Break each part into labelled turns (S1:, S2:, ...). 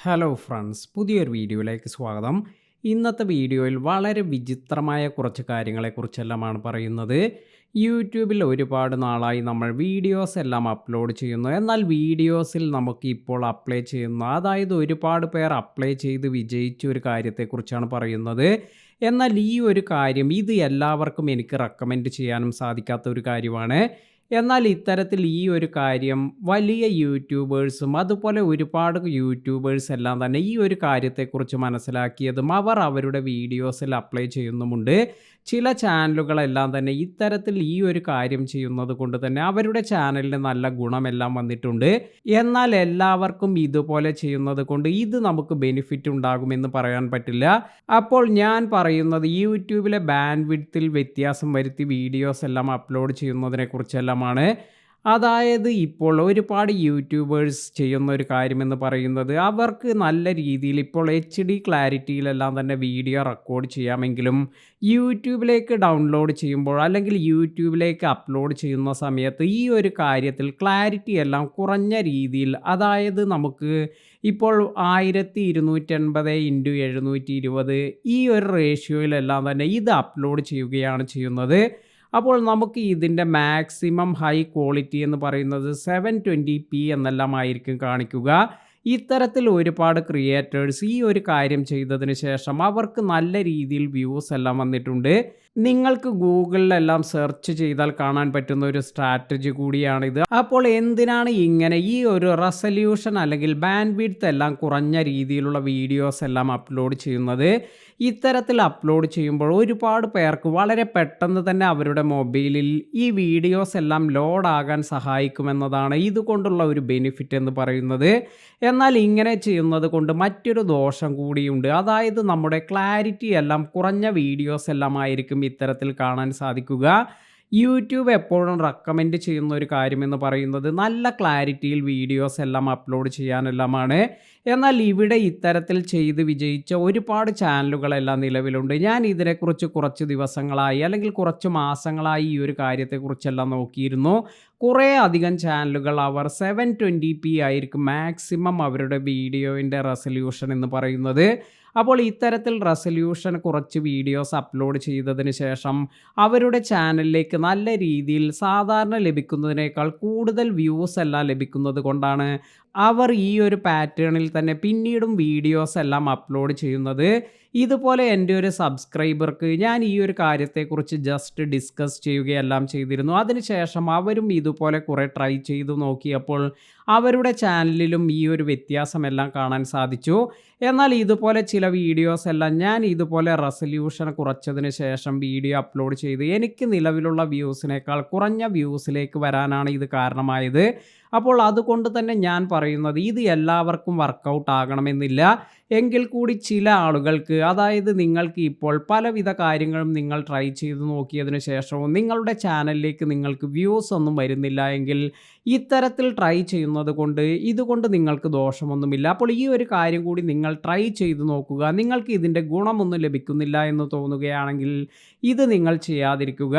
S1: Hello friends, പുതിയൊരു വീഡിയോയിലേക്ക് സ്വാഗതം. ഇന്നത്തെ വീഡിയോയിൽ വളരെ വിചിത്രമായ കുറച്ച് കാര്യങ്ങളെക്കുറിച്ചെല്ലാമാണ് പറയുന്നത്. യൂട്യൂബിൽ ഒരുപാട് നാളായി നമ്മൾ വീഡിയോസ് എല്ലാം അപ്ലോഡ് ചെയ്യുന്നു. എന്നാൽ വീഡിയോസിൽ നമുക്ക് ഇപ്പോൾ അപ്ലൈ ചെയ്യുന്ന, അതായത് ഒരുപാട് പേർ അപ്ലൈ ചെയ്ത് വിജയിച്ച ഒരു കാര്യത്തെക്കുറിച്ചാണ് പറയുന്നത്. എന്നാൽ ഈ ഒരു കാര്യം ഇത് എല്ലാവർക്കും എനിക്ക് റെക്കമെൻഡ് ചെയ്യാനും സാധിക്കാത്ത ഒരു കാര്യമാണ്. എന്നാൽ ഇത്തരത്തിൽ ഈ ഒരു കാര്യം വലിയ യൂട്യൂബേഴ്സും അതുപോലെ ഒരുപാട് യൂട്യൂബേഴ്സ് എല്ലാം തന്നെ ഈ ഒരു കാര്യത്തെക്കുറിച്ച് മനസ്സിലാക്കിയതും അവർ അവരുടെ വീഡിയോസിൽ അപ്ലൈ ചെയ്യുന്നുമുണ്ട്. ചില ചാനലുകളെല്ലാം തന്നെ ഇത്തരത്തിൽ ഈ ഒരു കാര്യം ചെയ്യുന്നത് കൊണ്ട് തന്നെ അവരുടെ ചാനലിന് നല്ല ഗുണമെല്ലാം വന്നിട്ടുണ്ട്. എന്നാൽ എല്ലാവർക്കും ഇതുപോലെ ചെയ്യുന്നത് കൊണ്ട് ഇത് നമുക്ക് ബെനിഫിറ്റ് ഉണ്ടാകുമെന്ന് പറയാൻ പറ്റില്ല. അപ്പോൾ ഞാൻ പറയുന്നത് യൂട്യൂബിലെ ബാൻഡ് വിഡ്ത്തിൽ വ്യത്യാസം വരുത്തി വീഡിയോസ് എല്ലാം അപ്ലോഡ് ചെയ്യുന്നതിനെ കുറിച്ചെല്ലാമാണ്. അതായത് ഇപ്പോൾ ഒരുപാട് യൂട്യൂബേഴ്സ് ചെയ്യുന്ന ഒരു കാര്യമെന്ന് പറയുന്നത് അവർക്ക് നല്ല രീതിയിൽ ഇപ്പോൾ HD ക്ലാരിറ്റിയിലെല്ലാം തന്നെ വീഡിയോ റെക്കോർഡ് ചെയ്യാമെങ്കിലും യൂട്യൂബിലേക്ക് ഡൗൺലോഡ് ചെയ്യുമ്പോൾ അല്ലെങ്കിൽ യൂട്യൂബിലേക്ക് അപ്ലോഡ് ചെയ്യുന്ന സമയത്ത് ഈ ഒരു കാര്യത്തിൽ ക്ലാരിറ്റി എല്ലാം കുറഞ്ഞ രീതിയിൽ, അതായത് നമുക്ക് ഇപ്പോൾ 1280x720 ഈ ഒരു റേഷ്യോയിലെല്ലാം തന്നെ ഇത് അപ്ലോഡ് ചെയ്യുകയാണ് ചെയ്യുന്നത്. അപ്പോൾ നമുക്ക് ഇതിൻ്റെ മാക്സിമം ഹൈ ക്വാളിറ്റി എന്ന് പറയുന്നത് 720p എന്നെല്ലാം ആയിരിക്കും കാണിക്കുക. ഇത്തരത്തിൽ ഒരുപാട് ക്രിയേറ്റേഴ്സ് ഈ ഒരു കാര്യം ചെയ്തതിന് ശേഷം അവർക്ക് നല്ല രീതിയിൽ വ്യൂസ് എല്ലാം വന്നിട്ടുണ്ട്. നിങ്ങൾക്ക് ഗൂഗിളിലെല്ലാം സെർച്ച് ചെയ്താൽ കാണാൻ പറ്റുന്ന ഒരു സ്ട്രാറ്റജി കൂടിയാണിത്. അപ്പോൾ എന്തിനാണ് ഇങ്ങനെ ഈ ഒരു റെസല്യൂഷൻ അല്ലെങ്കിൽ ബാൻഡ് വിഡ്ത്ത് എല്ലാം കുറഞ്ഞ രീതിയിലുള്ള വീഡിയോസ് എല്ലാം അപ്ലോഡ് ചെയ്യുന്നത്? ഇത്തരത്തിൽ അപ്ലോഡ് ചെയ്യുമ്പോൾ ഒരുപാട് പേർക്ക് വളരെ പെട്ടെന്ന് തന്നെ അവരുടെ മൊബൈലിൽ ഈ വീഡിയോസ് എല്ലാം ലോഡ് ആകാൻ സഹായിക്കുമെന്നതാണ് ഇതുകൊണ്ടുള്ള ഒരു ബെനിഫിറ്റ് എന്ന് പറയുന്നത്. എന്നാൽ ഇങ്ങനെ ചെയ്യുന്നത് കൊണ്ട് മറ്റൊരു ദോഷം കൂടിയുണ്ട്. അതായത് നമ്മുടെ ക്ലാരിറ്റി എല്ലാം കുറഞ്ഞ വീഡിയോസ് എല്ലാം ആയിരിക്കും ഇത്തരത്തിൽ കാണാൻ സാധിക്കുക. യൂട്യൂബ് എപ്പോഴും റെക്കമെൻഡ് ചെയ്യുന്ന ഒരു കാര്യമെന്ന് പറയുന്നത് നല്ല ക്ലാരിറ്റിയിൽ വീഡിയോസ് എല്ലാം അപ്ലോഡ് ചെയ്യാനെല്ലാമാണ്. എന്നാൽ ഇവിടെ ഇത്തരത്തിൽ ചെയ്ത് വിജയിച്ച ഒരുപാട് ചാനലുകളെല്ലാം നിലവിലുണ്ട്. ഞാൻ ഇതിനെക്കുറിച്ച് കുറച്ച് ദിവസങ്ങളായി അല്ലെങ്കിൽ കുറച്ച് മാസങ്ങളായി ഈ ഒരു കാര്യത്തെക്കുറിച്ചെല്ലാം നോക്കിയിരുന്നു. കുറേ അധികം ചാനലുകൾ അവർ 720p ആയിരിക്കും മാക്സിമം അവരുടെ വീഡിയോൻ്റെ റെസല്യൂഷൻ എന്ന് പറയുന്നത്. അപ്പോൾ ഇത്തരത്തിൽ റെസല്യൂഷൻ കുറച്ച് വീഡിയോസ് അപ്ലോഡ് ചെയ്തതിന് ശേഷം അവരുടെ ചാനലിലേക്ക് നല്ല രീതിയിൽ സാധാരണ ലഭിക്കുന്നതിനേക്കാൾ കൂടുതൽ വ്യൂസ് എല്ലാം ലഭിക്കുന്നത് കൊണ്ടാണ് അവർ ഈ ഒരു പാറ്റേണിൽ തന്നെ പിന്നീടും വീഡിയോസ് എല്ലാം അപ്ലോഡ് ചെയ്യുന്നത്. ഇതുപോലെ എൻ്റെ ഒരു സബ്സ്ക്രൈബർക്ക് ഞാൻ ഈ ഒരു കാര്യത്തെക്കുറിച്ച് ജസ്റ്റ് ഡിസ്കസ് ചെയ്യുകയെല്ലാം ചെയ്തിരുന്നു. അതിനുശേഷം അവരും ഇതുപോലെ കുറേ ട്രൈ ചെയ്തു നോക്കിയപ്പോൾ അവരുടെ ചാനലിലും ഈ ഒരു വ്യത്യാസമെല്ലാം കാണാൻ സാധിച്ചു. എന്നാൽ ഇതുപോലെ ചില വീഡിയോസ് എല്ലാം ഞാൻ ഇതുപോലെ റെസല്യൂഷൻ കുറച്ചതിന് ശേഷം വീഡിയോ അപ്ലോഡ് ചെയ്ത് എനിക്ക് നിലവിലുള്ള വ്യൂസിനേക്കാൾ കുറഞ്ഞ വ്യൂസിലേക്ക് വരാനാണ് ഇത് കാരണമായത്. അപ്പോൾ അതുകൊണ്ട് തന്നെ ഞാൻ പറയുന്നത് ഇത് എല്ലാവർക്കും വർക്കൗട്ട് ആകണമെന്നില്ല. എങ്കിൽ കൂടി ചില ആളുകൾക്ക്, അതായത് നിങ്ങൾക്ക് ഇപ്പോൾ പലവിധ കാര്യങ്ങളും നിങ്ങൾ ട്രൈ ചെയ്ത് നോക്കിയതിന് ശേഷവും നിങ്ങളുടെ ചാനലിലേക്ക് നിങ്ങൾക്ക് വ്യൂസ് ഒന്നും വരുന്നില്ല എങ്കിൽ ഇത്തരത്തിൽ ട്രൈ ചെയ്യുന്നത് കൊണ്ട് ഇതുകൊണ്ട് നിങ്ങൾക്ക് ദോഷമൊന്നുമില്ല. അപ്പോൾ ഈ ഒരു കാര്യം കൂടി നിങ്ങൾ ട്രൈ ചെയ്ത് നോക്കുക. നിങ്ങൾക്ക് ഇതിൻ്റെ ഗുണമൊന്നും ലഭിക്കുന്നില്ല എന്ന് തോന്നുകയാണെങ്കിൽ ഇത് നിങ്ങൾ ചെയ്യാതിരിക്കുക.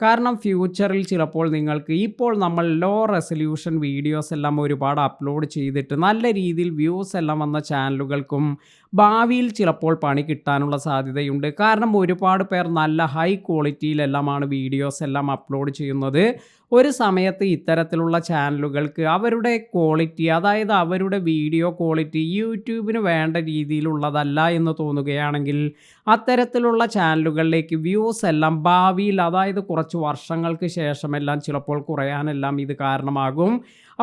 S1: കാരണം ഫ്യൂച്ചറിൽ ചിലപ്പോൾ നിങ്ങൾക്ക് ഇപ്പോൾ നമ്മൾ ലോ റെസല്യൂഷൻ വീഡിയോസ് എല്ലാം ഒരുപാട് അപ്ലോഡ് ചെയ്തിട്ട് നല്ല രീതിയിൽ വ്യൂസ് എല്ലാം വന്ന ചാനലുകൾക്കും ഭാവിയിൽ ചിലപ്പോൾ പണി കിട്ടാനുള്ള സാധ്യതയുണ്ട്. കാരണം ഒരുപാട് പേർ നല്ല ഹൈ ക്വാളിറ്റിയിലെല്ലാമാണ് വീഡിയോസ് എല്ലാം അപ്ലോഡ് ചെയ്യുന്നത്. ഒരു സമയത്ത് ഇത്തരത്തിലുള്ള ചാനലുകൾക്ക് അവരുടെ ക്വാളിറ്റി, അതായത് അവരുടെ വീഡിയോ ക്വാളിറ്റി യൂട്യൂബിന് വേണ്ട രീതിയിലുള്ളതല്ല എന്ന് തോന്നുകയാണെങ്കിൽ അത്തരത്തിലുള്ള ചാനലുകളിലേക്ക് വ്യൂസ് എല്ലാം ഭാവിയിൽ, അതായത് കുറച്ച് വർഷങ്ങൾക്ക് ശേഷമെല്ലാം ചിലപ്പോൾ കുറയാനെല്ലാം ഇത് കാരണമാകും.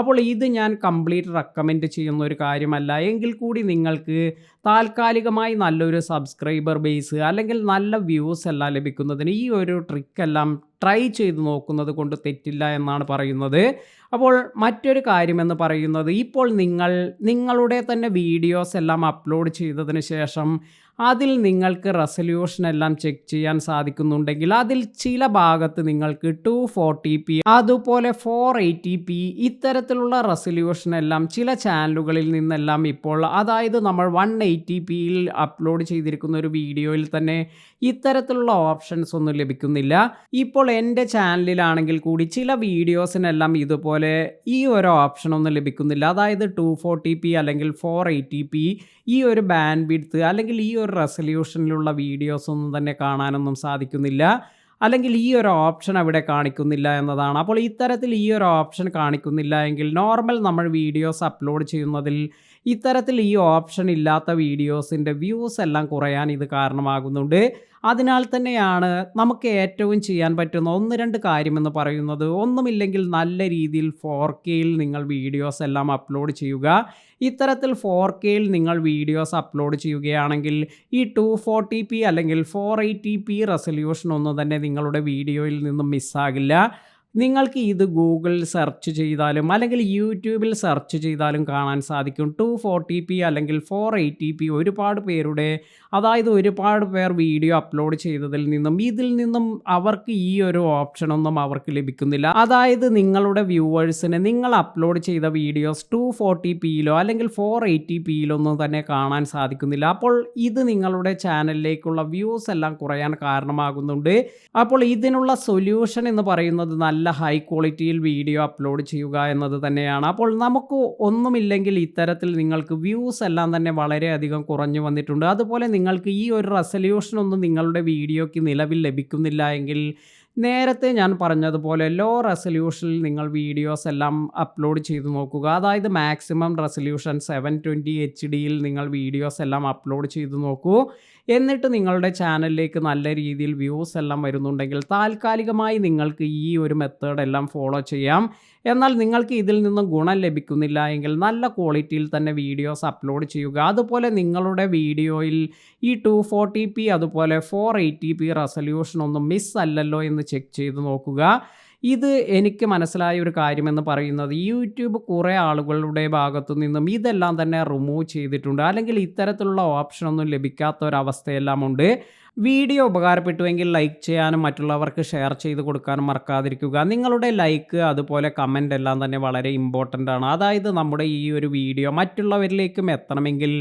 S1: അപ്പോൾ ഇത് ഞാൻ കംപ്ലീറ്റ് റെക്കമെൻഡ് ചെയ്യുന്ന ഒരു കാര്യമല്ല. എങ്കിൽ കൂടി നിങ്ങൾക്ക് താൽക്കാലികമായി നല്ലൊരു സബ്സ്ക്രൈബർ ബേസ് അല്ലെങ്കിൽ നല്ല വ്യൂസ് എല്ലാം ലഭിക്കുന്നതിന് ഈ ഒരു ട്രിക്കെല്ലാം ട്രൈ ചെയ്ത് നോക്കുന്നത് കൊണ്ട് തെറ്റില്ല എന്നാണ് പറയുന്നത്. അപ്പോൾ മറ്റൊരു കാര്യമെന്ന് പറയുന്നത്, ഇപ്പോൾ നിങ്ങളുടെ തന്നെ വീഡിയോസ് എല്ലാം അപ്ലോഡ് ചെയ്തതിന് ശേഷം അതിൽ നിങ്ങൾക്ക് റെസല്യൂഷൻ എല്ലാം ചെക്ക് ചെയ്യാൻ സാധിക്കുന്നുണ്ടെങ്കിൽ അതിൽ ചില ഭാഗത്ത് നിങ്ങൾക്ക് 240p അതുപോലെ 480p ഇത്തരത്തിലുള്ള റെസൊല്യൂഷൻ എല്ലാം ചില ചാനലുകളിൽ നിന്നെല്ലാം ഇപ്പോൾ അതായത് നമ്മൾ 180pയിൽ അപ്ലോഡ് ചെയ്തിരിക്കുന്ന ഒരു വീഡിയോയിൽ തന്നെ ഇത്തരത്തിലുള്ള ഓപ്ഷൻസ് ഒന്നും ലഭിക്കുന്നില്ല. ഇപ്പോൾ എൻ്റെ ചാനലിലാണെങ്കിൽ കൂടി ചില വീഡിയോസിനെല്ലാം ഇതുപോലെ ഈ ഒരു ഓപ്ഷൻ ഒന്നും ലഭിക്കുന്നില്ല. അതായത് 240p അല്ലെങ്കിൽ 480p ഈ ഒരു ബാൻഡ് വിഡ്ത്ത് അല്ലെങ്കിൽ ഈ ഒരു റെസൊല്യൂഷനിലുള്ള വീഡിയോസ് ഒന്നും തന്നെ കാണാനൊന്നും സാധിക്കുന്നില്ല. അല്ലെങ്കിൽ ഈ ഒരു ഓപ്ഷൻ അവിടെ കാണിക്കുന്നില്ല എന്നതാണ്. അപ്പോൾ ഇത്തരത്തിൽ ഈ ഒരു ഓപ്ഷൻ കാണിക്കുന്നില്ല എങ്കിൽ നോർമൽ നമ്മൾ വീഡിയോസ് അപ്ലോഡ് ചെയ്യുന്നതിൽ ഇത്തരത്തിൽ ഈ ഓപ്ഷൻ ഇല്ലാത്ത വീഡിയോസിൻ്റെ വ്യൂസ് എല്ലാം കുറയാൻ ഇത് കാരണമാകുന്നുണ്ട്. അതിനാൽ തന്നെയാണ് നമുക്ക് ഏറ്റവും ചെയ്യാൻ പറ്റുന്ന 1-2 കാര്യമെന്ന് പറയുന്നത്, ഒന്നുമില്ലെങ്കിൽ നല്ല രീതിയിൽ 4Kയിൽ നിങ്ങൾ വീഡിയോസ് എല്ലാം അപ്ലോഡ് ചെയ്യുക. ഇത്തരത്തിൽ 4Kയിൽ നിങ്ങൾ വീഡിയോസ് അപ്ലോഡ് ചെയ്യുകയാണെങ്കിൽ ഈ 240p അല്ലെങ്കിൽ 480p റെസൊല്യൂഷൻ ഒന്നും തന്നെ നിങ്ങളുടെ വീഡിയോയിൽ നിന്നും മിസ്സാകില്ല. നിങ്ങൾക്ക് ഇത് ഗൂഗിളിൽ സെർച്ച് ചെയ്താലും അല്ലെങ്കിൽ യൂട്യൂബിൽ സെർച്ച് ചെയ്താലും കാണാൻ സാധിക്കും. 240p അല്ലെങ്കിൽ 480p ഒരുപാട് പേരുടെ അതായത് ഒരുപാട് പേർ വീഡിയോ അപ്ലോഡ് ചെയ്തതിൽ നിന്നും ഇതിൽ നിന്നും അവർക്ക് ഈ ഒരു ഓപ്ഷനൊന്നും അവർക്ക് ലഭിക്കുന്നില്ല. അതായത് നിങ്ങളുടെ വ്യൂവേഴ്സിന് നിങ്ങൾ അപ്ലോഡ് ചെയ്ത വീഡിയോസ് 240pയിലോ അല്ലെങ്കിൽ 480pയിലോ ഒന്നും തന്നെ കാണാൻ സാധിക്കുന്നില്ല. അപ്പോൾ ഇത് നിങ്ങളുടെ ചാനലിലേക്കുള്ള വ്യൂസ് എല്ലാം കുറയാൻ കാരണമാകുന്നുണ്ട്. അപ്പോൾ ഇതിനുള്ള സൊല്യൂഷൻ എന്ന് പറയുന്നത് നല്ല ഹൈ ക്വാളിറ്റിയിൽ വീഡിയോ അപ്ലോഡ് ചെയ്യുക എന്നത് തന്നെയാണ്. അപ്പോൾ നമുക്ക് ഒന്നുമില്ലെങ്കിൽ ഇത്തരത്തിൽ നിങ്ങൾക്ക് വ്യൂസ് എല്ലാം തന്നെ വളരെയധികം കുറഞ്ഞു വന്നിട്ടുണ്ട്. അതുപോലെ നിങ്ങൾക്ക് ഈ ഒരു റെസൊല്യൂഷൻ ഒന്നും നിങ്ങളുടെ വീഡിയോയ്ക്ക് നിലവിൽ ലഭിക്കുന്നില്ല എങ്കിൽ നേരത്തെ ഞാൻ പറഞ്ഞതുപോലെ ലോ റെസൊല്യൂഷനിൽ നിങ്ങൾ വീഡിയോസ് എല്ലാം അപ്ലോഡ് ചെയ്ത് നോക്കുക. അതായത് മാക്സിമം റെസൊല്യൂഷൻ 720 HDയിൽ നിങ്ങൾ വീഡിയോസ് എല്ലാം അപ്ലോഡ് ചെയ്ത് നോക്കൂ. എന്നിട്ട് നിങ്ങളുടെ ചാനലിലേക്ക് നല്ല രീതിയിൽ വ്യൂസ് എല്ലാം വരുന്നുണ്ടെങ്കിൽ താൽക്കാലികമായി നിങ്ങൾക്ക് ഈ ഒരു മെത്തേഡ് എല്ലാം ഫോളോ ചെയ്യാം. എന്നാൽ നിങ്ങൾക്ക് ഇതിൽ നിന്നും ഗുണം ലഭിക്കുന്നില്ല എങ്കിൽ നല്ല ക്വാളിറ്റിയിൽ തന്നെ വീഡിയോസ് അപ്ലോഡ് ചെയ്യുക. അതുപോലെ നിങ്ങളുടെ വീഡിയോയിൽ ഈ 240p അതുപോലെ 480p റെസൊല്യൂഷൻ ഒന്നും മിസ് അല്ലല്ലോ എന്ന് ചെക്ക് ചെയ്ത് നോക്കുക. ഇത് എനിക്ക് മനസ്സിലായ ഒരു കാര്യമെന്ന് പറയുന്നത് യൂട്യൂബ് കുറേ ആളുകളുടെ ഭാഗത്തു നിന്നും ഇതെല്ലാം തന്നെ റിമൂവ് ചെയ്തിട്ടുണ്ട്. അല്ലെങ്കിൽ ഇത്തരത്തിലുള്ള ഓപ്ഷനൊന്നും ലഭിക്കാത്ത ഒരവസ്ഥയെല്ലാം ഉണ്ട്. വീഡിയോ ഉപകാരപ്പെട്ടുവെങ്കിൽ ലൈക്ക് ചെയ്യാനും മറ്റുള്ളവർക്ക് ഷെയർ ചെയ്ത് കൊടുക്കാനും മറക്കാതിരിക്കുക. നിങ്ങളുടെ ലൈക്ക് അതുപോലെ കമൻ്റ് എല്ലാം തന്നെ വളരെ ഇമ്പോർട്ടൻ്റ് ആണ്. അതായത് നമ്മുടെ ഈ ഒരു വീഡിയോ മറ്റുള്ളവരിലേക്കും എത്തണമെങ്കിൽ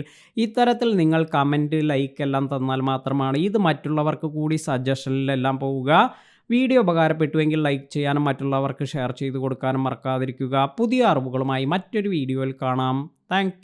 S1: ഇത്തരത്തിൽ നിങ്ങൾ കമൻറ്റ് ലൈക്ക് എല്ലാം തന്നാൽ മാത്രമാണ് ഇത് മറ്റുള്ളവർക്ക് കൂടി സജഷനിലെല്ലാം പോവുക. വീഡിയോ ഉപകാരപ്പെട്ടുവെങ്കിൽ ലൈക്ക് ചെയ്യാനും മറ്റുള്ളവർക്ക് ഷെയർ ചെയ്ത് കൊടുക്കാനും മറക്കാതിരിക്കുക. പുതിയ അറിവുകളുമായി മറ്റൊരു വീഡിയോയിൽ കാണാം. താങ്ക്